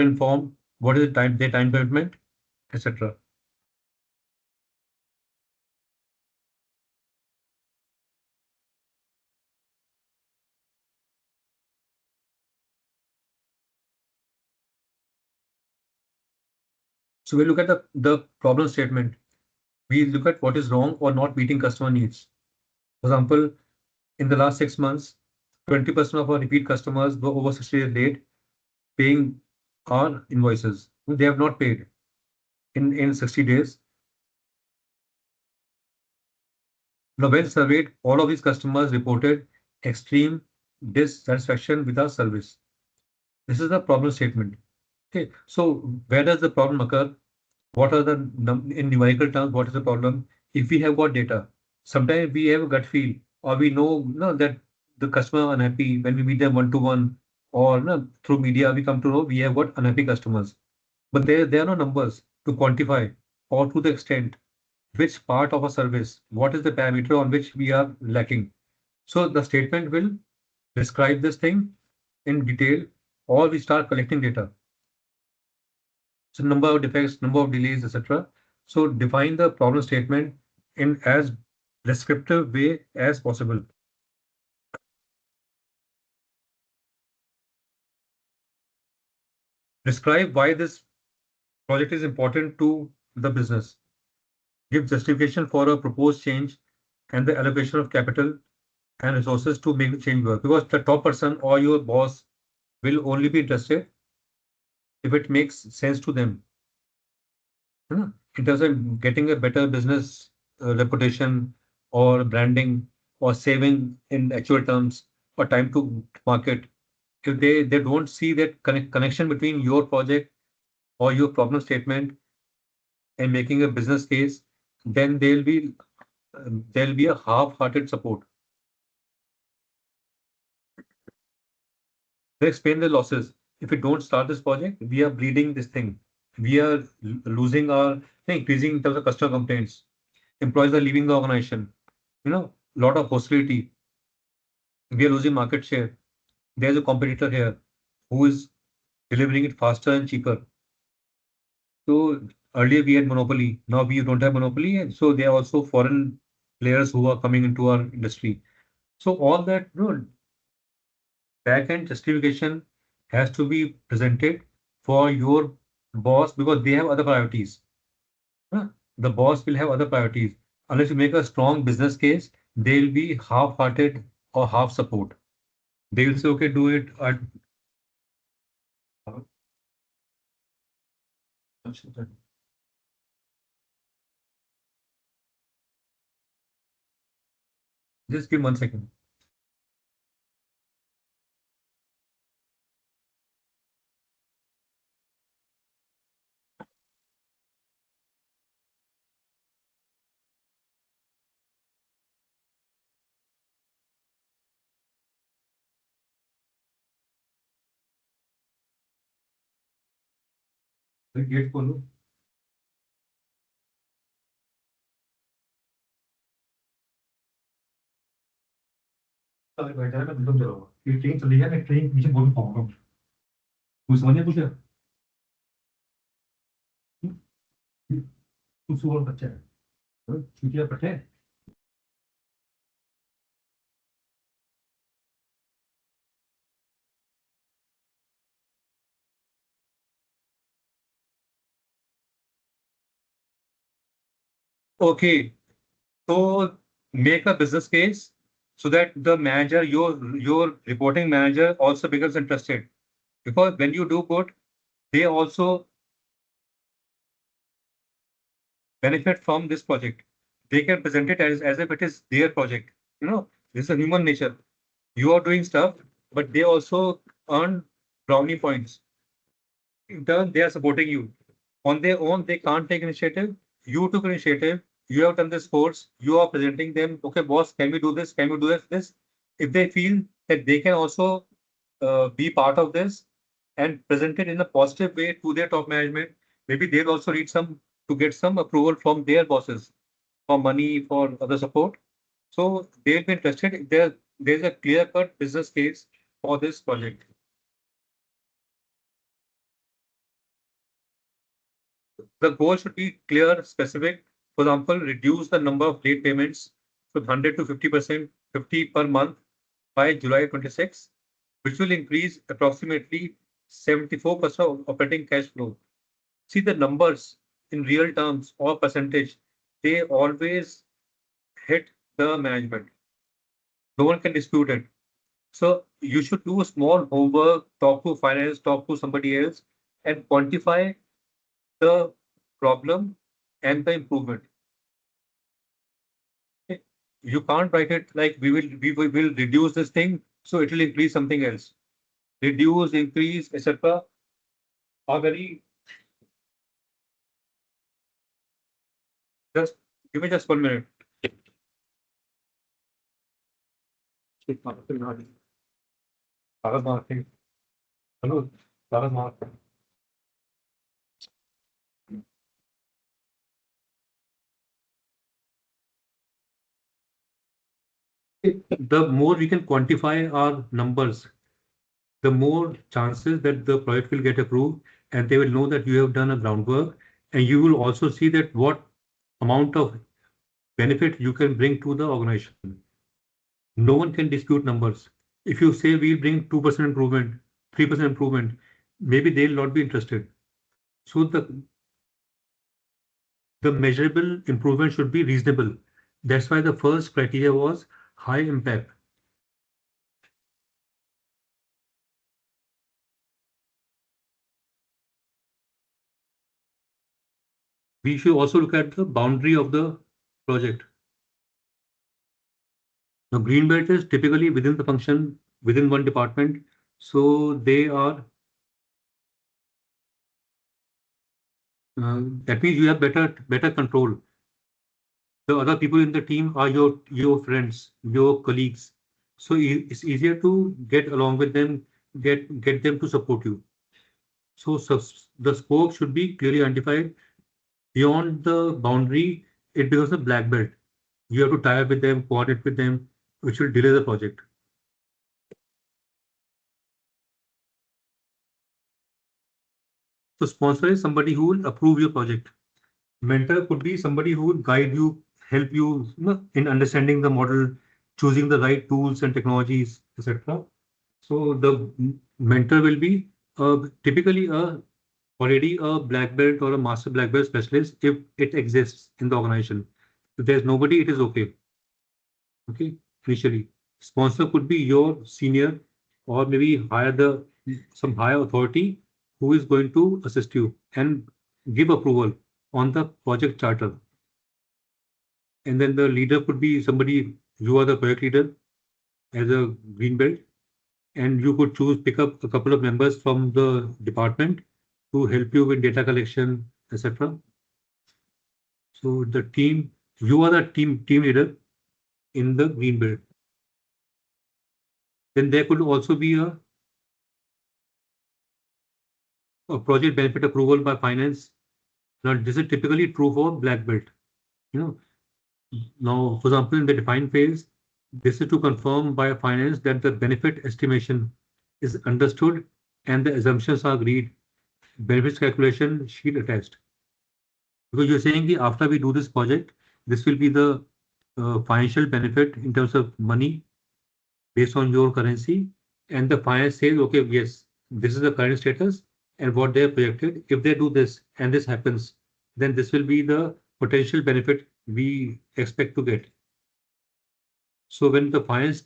informed, what is their time commitment, etc. So we look at the problem statement. We look at what is wrong or not meeting customer needs. For example, in the last 6 months, 20% of our repeat customers were over 60 days late paying our invoices. They have not paid in 60 days. Now, when surveyed, all of these customers reported extreme dissatisfaction with our service. This is the problem statement. Okay, so where does the problem occur? What are the in numerical terms? What is the problem? If we have got data, sometimes we have a gut feel, or we know that the customer unhappy when we meet them one to one, or through media we come to know we have got unhappy customers. But there are no numbers to quantify or to the extent which part of a service, what is the parameter on which we are lacking. So the statement will describe this thing in detail, or we start collecting data. So number of defects, number of delays, etc. So define the problem statement in as descriptive way as possible. Describe why this project is important to the business. Give justification for a proposed change and the allocation of capital and resources to make the change work. Because the top person or your boss will only be interested if it makes sense to them. In terms of getting a better business reputation or branding or saving in actual terms or time to market, if they don't see that connection between your project or your problem statement and making a business case, then there'll be a half-hearted support. They explain the losses. If we don't start this project, we are bleeding this thing. We are losing our increasing in terms of customer complaints. Employees are leaving the organization. Lot of hostility. We are losing market share. There's a competitor here who is delivering it faster and cheaper. So earlier we had monopoly. Now we don't have monopoly, and so there are also foreign players who are coming into our industry. So all that back-end justification has to be presented for your boss because they have other priorities. The boss will have other priorities. Unless you make a strong business case, they'll be half-hearted or half support. They will say, okay, do it at just give 1 second. Gate खोलो बैठा है मैं बिल्कुल चलाऊंगा ये train चली है मैं ट्रेन के पीछे बहुत पाऊंगा कुछ समझे कुछ कुछ और बच्चा है छुट्टियां पट्टे Okay, so make a business case so that the manager, your reporting manager, also becomes interested. Because when you do good, they also benefit from this project. They can present it as if it is their project. This is a human nature. You are doing stuff, but they also earn brownie points. In turn, they are supporting you. On their own, they can't take initiative. You took initiative. You have done this course. You are presenting them. Okay, boss, can we do this? Can we do this? If they feel that they can also be part of this and present it in a positive way to their top management, maybe they'll also need to get some approval from their bosses for money, for other support. So they'll be interested if there's a clear-cut business case for this project. The goal should be clear, specific. For example, reduce the number of late payments from 100 to 50%, 50 per month by July 26, which will increase approximately 74% of operating cash flow. See the numbers in real terms or percentage, they always hit the management. No one can dispute it. So you should do a small homework, talk to finance, talk to somebody else, and quantify the problem and the improvement. Okay? You can't write it like we will reduce this thing, so it will increase something else. Reduce, increase, etc. are very. Just give me just 1 minute. Hello, the more we can quantify our numbers, the more chances that the project will get approved, and they will know that you have done a groundwork, and you will also see that what amount of benefit you can bring to the organization. No one can dispute numbers. If you say we'll bring 2% improvement, 3% improvement, maybe they'll not be interested. So the measurable improvement should be reasonable. That's why the first criteria was high impact. We should also look at the boundary of the project. Now, green belt is typically within the function, within one department. So they are, that means you have better control. The other people in the team are your friends, your colleagues. So it's easier to get along with them, get them to support you. So the scope should be clearly identified. Beyond the boundary, it becomes a black belt. You have to tie up with them, coordinate with them, which will delay the project. So sponsor is somebody who will approve your project. Mentor could be somebody who would guide you, help you, in understanding the model, choosing the right tools and technologies, etc. So the mentor will be typically already a black belt or a master black belt specialist if it exists in the organization. If there's nobody, it is okay. Okay, initially. Sponsor could be your senior or maybe hire some higher authority who is going to assist you and give approval on the project charter. And then the leader could be somebody, you are the project leader as a green belt, and you could pick up a couple of members from the department to help you with data collection, etc. So the team, you are the team leader in the green belt. Then there could also be a project benefit approval by finance. Now, this is typically true for black belt. Now, for example, in the define phase, this is to confirm by finance that the benefit estimation is understood and the assumptions are agreed. Benefits calculation sheet attached. Because you're saying that after we do this project, this will be the financial benefit in terms of money based on your currency. And the finance says, okay, yes, this is the current status and what they have projected. If they do this and this happens, then this will be the potential benefit we expect to get. So when the finance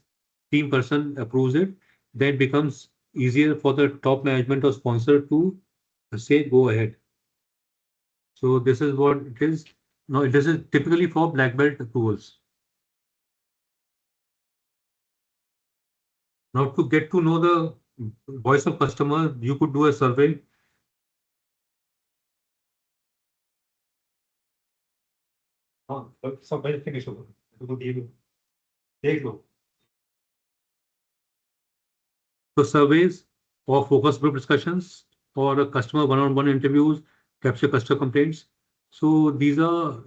team person approves it, then it becomes easier for the top management or sponsor to say, go ahead. So this is what it is. Now, this is typically for black belt approvals. Now, to get to know the voice of customer, you could do a survey. So surveys or focus group discussions or a customer one-on-one interviews, capture customer complaints. So these are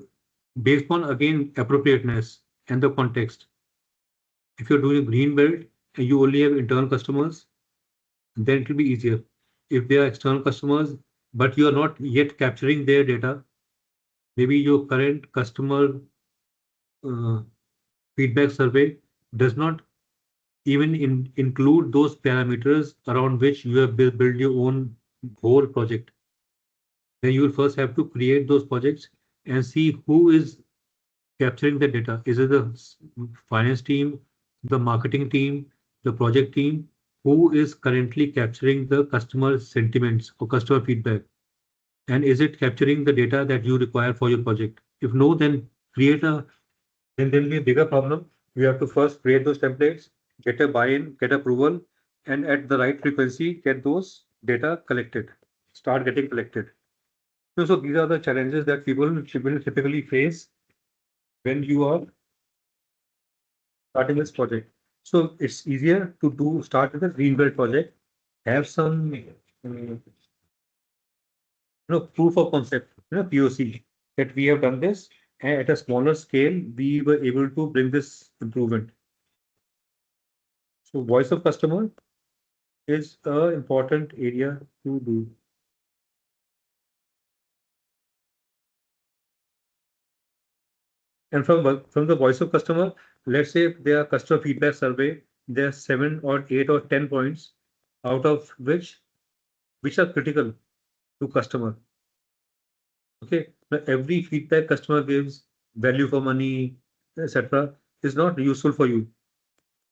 based on, again, appropriateness and the context. If you're doing a green belt and you only have internal customers, then it will be easier. If they are external customers, but you are not yet capturing their data, maybe your current customer feedback survey does not even include those parameters around which you have built your own whole project. then you will first have to create those projects and see who is capturing the data. Is it the finance team, the marketing team, the project team? Who is currently capturing the customer sentiments or customer feedback? And is it capturing the data that you require for your project? If no, then then there'll be a bigger problem. You have to first create those templates, get a buy-in, get approval, and at the right frequency, get those data collected, start getting collected. So these are the challenges that people will typically face when you are starting this project. So it's easier to start with a greenfield project, have some proof of concept, POC, that we have done this, and at a smaller scale, we were able to bring this improvement. So voice of customer is an important area to do. And from the voice of customer, let's say if there are customer feedback survey, there are 7 or 8 or 10 points, out of which are critical to customer. Okay, now every feedback customer gives, value for money, etc., is not useful for you.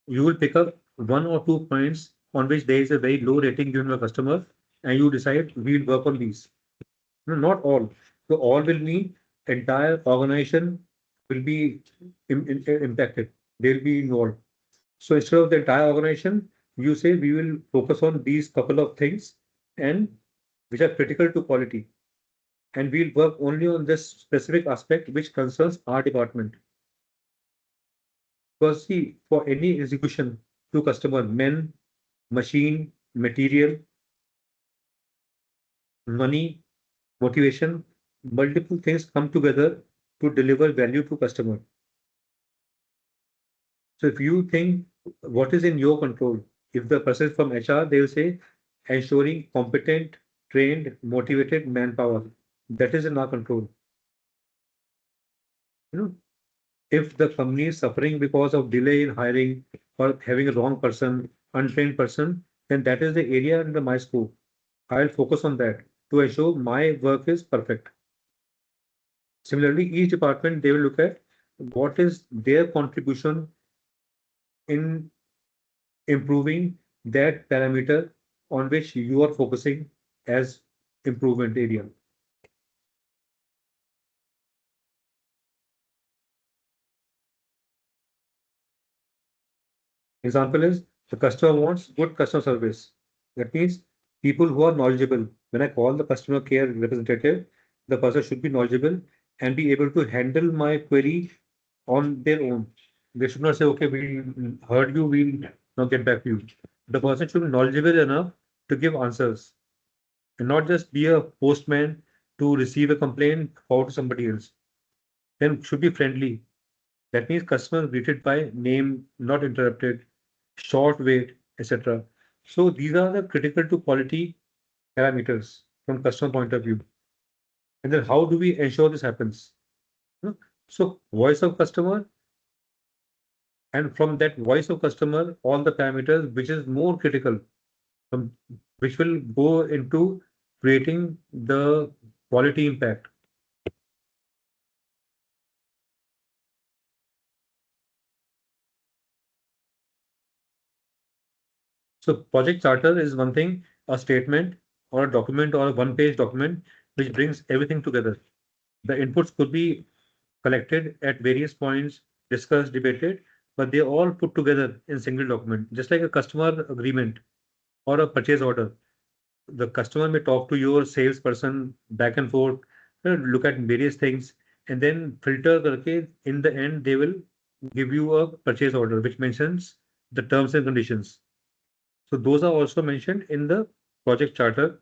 You will pick up 1 or 2 points on which there is a very low rating given by customer, and you decide we'll work on these. No, not all. So all will mean entire organization will be impacted. They'll be involved. So instead of the entire organization, you say we will focus on these couple of things and which are critical to quality. And we'll work only on this specific aspect which concerns our department. Because see, for any execution to customer, men, machine, material, money, motivation, multiple things come together to deliver value to customer. So if you think what is in your control, if the person from HR, they will say ensuring competent, trained, motivated manpower. That is in our control. If the company is suffering because of delay in hiring or having a wrong person, untrained person, then that is the area under my scope. I'll focus on that to ensure my work is perfect. Similarly, each department, they will look at what is their contribution in improving that parameter on which you are focusing as improvement area. Example is the customer wants good customer service. That means people who are knowledgeable. When I call the customer care representative, the person should be knowledgeable and be able to handle my query on their own. They should not say, okay, we heard you, we'll now get back to you. The person should be knowledgeable enough to give answers and not just be a postman to receive a complaint forward to somebody else. Then should be friendly. That means customer greeted by name, not interrupted, short wait, etc. So these are the critical to quality parameters from customer point of view. And then how do we ensure this happens? So voice of customer, and from that voice of customer, all the parameters which is more critical, which will go into creating the quality impact. So project charter is one thing, a statement or a document or a one-page document which brings everything together. The inputs could be collected at various points, discussed, debated, but they all put together in single document, just like a customer agreement or a purchase order. The customer may talk to your salesperson back and forth, look at various things, and then filter करके in the end they will give you a purchase order which mentions the terms and conditions. So those are also mentioned in the project charter.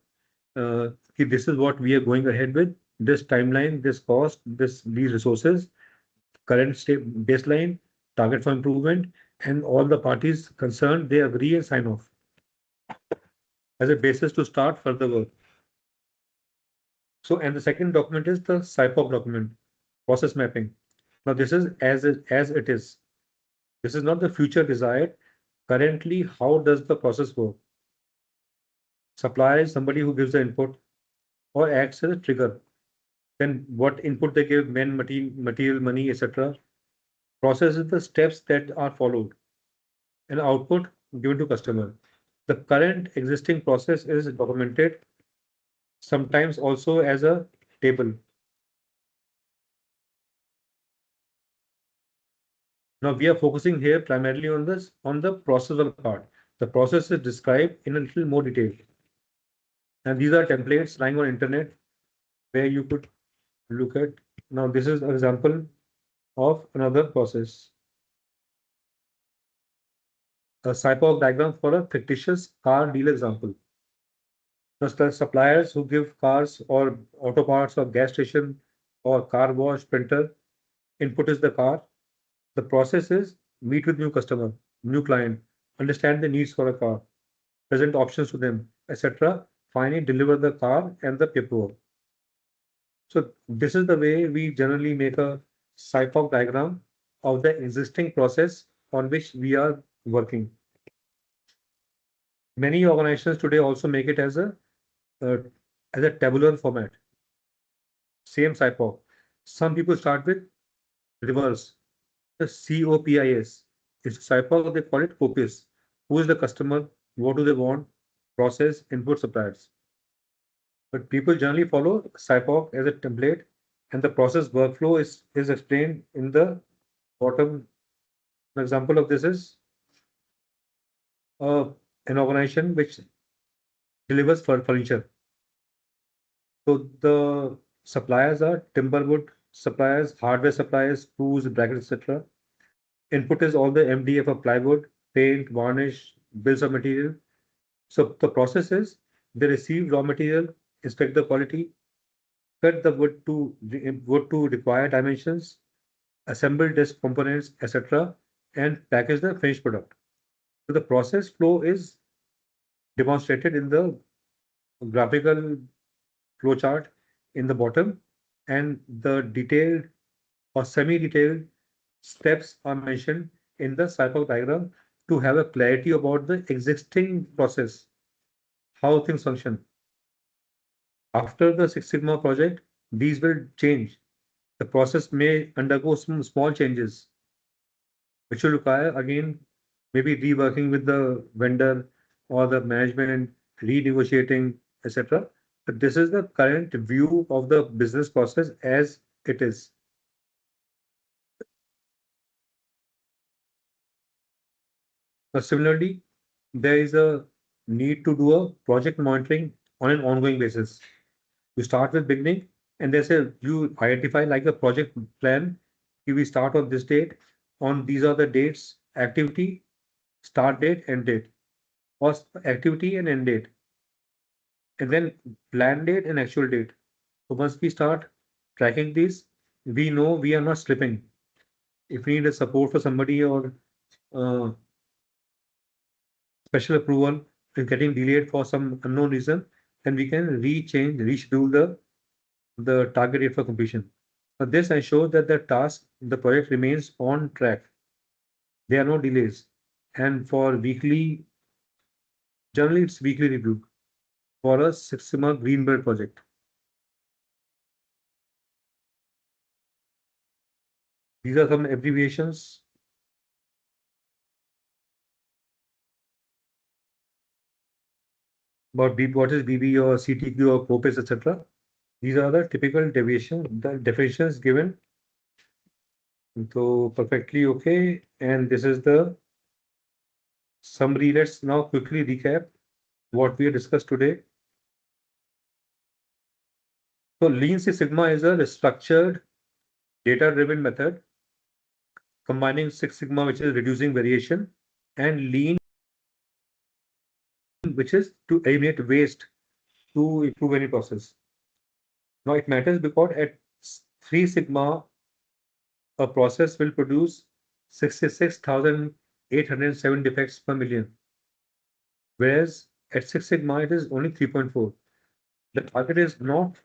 This is what we are going ahead with, this timeline, this cost, these resources, current state baseline, target for improvement, and all the parties concerned, they agree and sign off as a basis to start further work. So, and the second document is the SIPOC document, process mapping. Now, this is as it is. This is not the future desired. Currently, how does the process work? Supplier is somebody who gives the input. or acts as a trigger. Then what input they give, men, material, money, etc. Process is the steps that are followed, and output given to customer. The current existing process is documented, sometimes also as a table. Now we are focusing here primarily on the process part. The process is described in a little more detail. And these are templates lying on internet where you could look at. Now this is an example of another process. A cyborg diagram for a fictitious car deal example. The suppliers who give cars or auto parts or gas station or car wash printer, input is the car. The process is meet with new customer, new client, understand the needs for a car, present options to them, etc. Finally, deliver the car and the paperwork. So this is the way we generally make a cyborg diagram of the existing process on which we are working. Many organizations today also make it as a tabular format. Same cyborg. Some people start with reverse. The COPIS. It's a cyborg, they call it COPIS. Who is the customer? What do they want? Process, input, suppliers. But people generally follow cyborg as a template, and the process workflow is explained in the bottom. An example of this is an organization which delivers furniture. So the suppliers are timberwood suppliers, hardware suppliers, tools, brackets, etc. Input is all the MDF of plywood, paint, varnish, bills of material. So the process is they receive raw material, inspect the quality, cut the wood to required dimensions, assemble disc components, etc., and package the finished product. So the process flow is demonstrated in the graphical flowchart in the bottom, and the detailed or semi-detailed steps are mentioned in the cycle diagram to have a clarity about the existing process, how things function. After the Six Sigma project, these will change. The process may undergo some small changes, which will require again maybe reworking with the vendor or the management, renegotiating, etc. But this is the current view of the business process as it is. Similarly, there is a need to do a project monitoring on an ongoing basis. You start with beginning, and they say you identify like a project plan. We start on this date, on these are the dates, activity, start date, end date, or activity and end date, and then plan date and actual date. So once we start tracking these, we know we are not slipping. If we need a support for somebody or special approval is getting delayed for some unknown reason, then we can reschedule the target date for completion. Now this ensures that the project remains on track. There are no delays. And for generally it's weekly review for a Six Sigma Green Belt project. These are some abbreviations. About what is BB or CTQ or COPIS, etc. These are the typical the definitions given. So perfectly okay. And this is the summary. Let's now quickly recap what we have discussed today. So Lean Six Sigma is a structured, data-driven method combining Six Sigma, which is reducing variation, and Lean, which is to eliminate waste to improve any process. Now it matters because at 3 Sigma, a process will produce 66,807 defects per million, whereas at 6 Sigma it is only 3.4. The target is not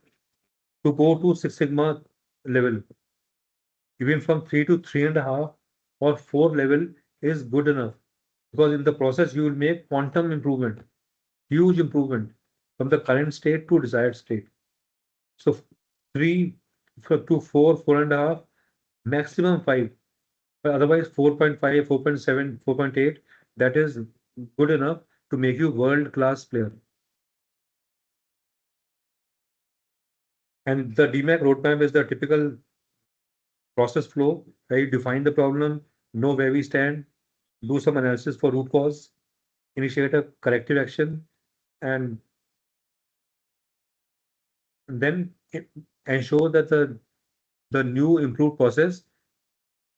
to go to 6 Sigma level. Even from 3 to 3.5 or 4 level is good enough, because in the process you will make quantum improvement, huge improvement from the current state to desired state. So 3 to 4, 4.5, maximum 5. But otherwise 4.5, 4.7, 4.8, that is good enough to make you world-class player. And the DMAC roadmap is the typical process flow where you define the problem, know where we stand, do some analysis for root cause, initiate a corrective action, and then ensure that the new improved process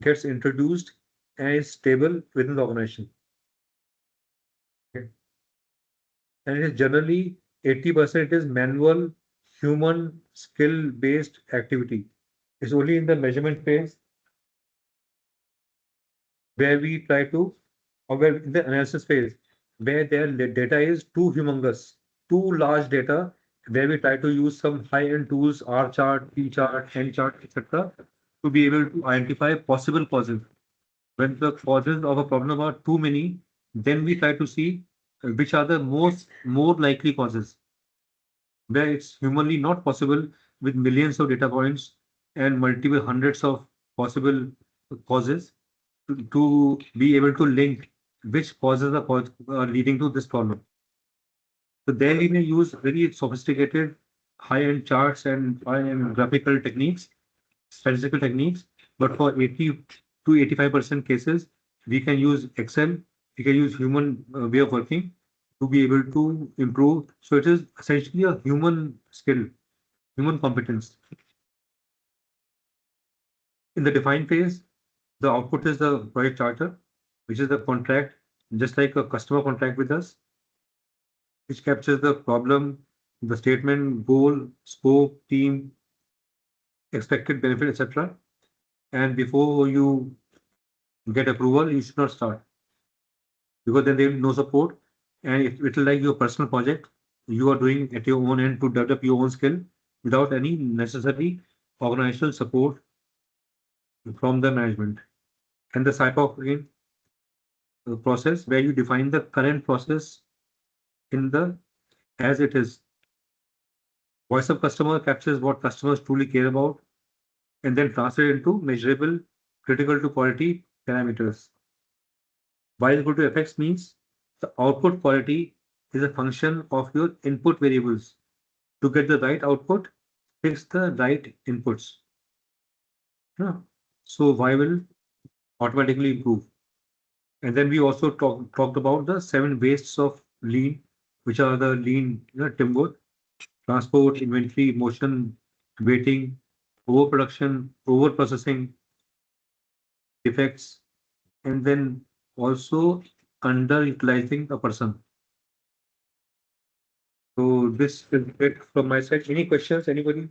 gets introduced and is stable within the organization. Okay. And it is generally 80% is manual, human, skill-based activity. It's only in the measurement phase where we try to, or where in the analysis phase, where their data is too humongous, too large data, where we try to use some high-end tools, R chart, P chart, N chart, etc., to be able to identify possible causes. When the causes of a problem are too many, then we try to see which are the more likely causes, where it's humanly not possible with millions of data points and multiple hundreds of possible causes to be able to link which causes are leading to this problem. So there we may use very sophisticated high-end charts and high-end graphical techniques, statistical techniques, but for 80 to 85% cases, we can use Excel, we can use human way of working to be able to improve. So it is essentially a human skill, human competence. In the define phase, the output is the project charter, which is the contract, just like a customer contract with us, which captures the problem, the statement, goal, scope, team, expected benefit, etc. And before you get approval, you should not start, because then there will be no support, and it will like your personal project you are doing at your own end to develop your own skill without any necessary organizational support from the management. And the cycle again process where you define the current process in the as it is. Voice of customer captures what customers truly care about and then translate into measurable, critical to quality parameters. While equal to effects means the output quality is a function of your input variables. To get the right output, fix the right inputs. Yeah. So Y will automatically improve. And then we also talked about the 7 wastes of lean, which are the lean, timber, transport, inventory, motion, waiting, overproduction, overprocessing, defects, and then also underutilizing a person. So this is it from my side. Any questions, anybody?